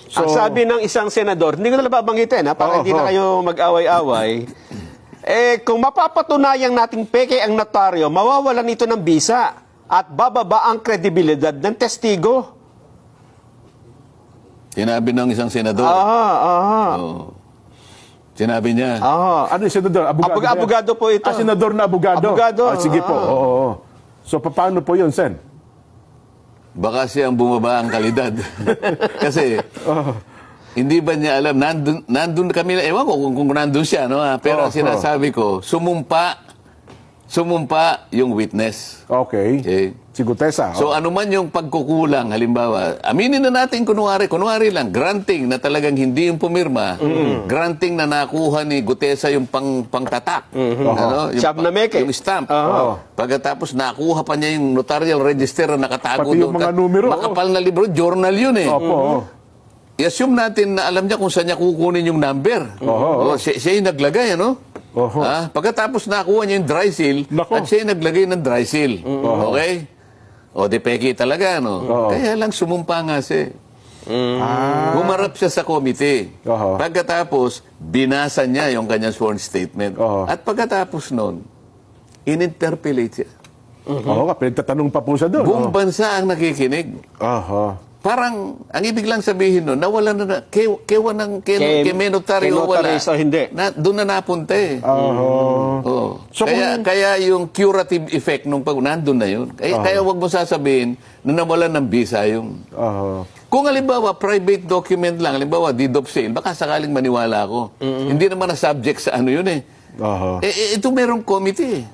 So, ang sabi ng isang senador, hindi ko na babanggitin, para hindi na kayo mag-away-away, kung mapapatunayang nating peke ang notaryo, mawawalan ito ng bisa at bababa ang kredibilidad ng testigo. Sinabi ng isang senador. Oh. Sinabi niya. ano yung senador? Abogado po ito. Senador na abogado. Sige po. So, paano po yun, Sen? Baka siyang bumaba ang kalidad. Kasi, hindi ba niya alam, nandun kami, ewan ko kung nandun siya, no? Pero sinasabi ko, sumumpa yung witness. Okay. Si Gutesa. So, ano man yung pagkukulang, halimbawa, aminin na natin kunwari lang, granting na talagang hindi yung pumirma, granting na nakuha ni Gutesa yung pangtatak. Ano? Yung stamp. Pagkatapos nakuha pa niya yung notarial register na nakatago doon. Pati yung mga numero. Makapal na libro, journal yun eh. I-assume natin na alam niya kung saan niya kukunin yung number. Siya yung naglagay, ano? Pagkatapos nakuha niya yung dry seal, at siya yung naglagay ng dry seal. Okay? O, di peki talaga, no? Kaya lang sumumpa nga siya. Humarap siya sa komite. Pagkatapos, binasa niya yung kanyang sworn statement. At pagkatapos nun, in-interpellate siya. Pinagtatanong pa po siya doon. Buong bansa ang nakikinig. Parang, ang ibig lang sabihin nun, nawala na, kay notaryo wala. Hindi. Doon na napunta eh. So, kaya yung curative effect nung nandun na yun. Kaya wag mo sasabihin na nawalan ng visa yung... Kung halimbawa, private document lang, halimbawa, deed of sale, baka sakaling maniwala ako. Hindi naman na subject sa ano yun eh. Ito merong committee eh.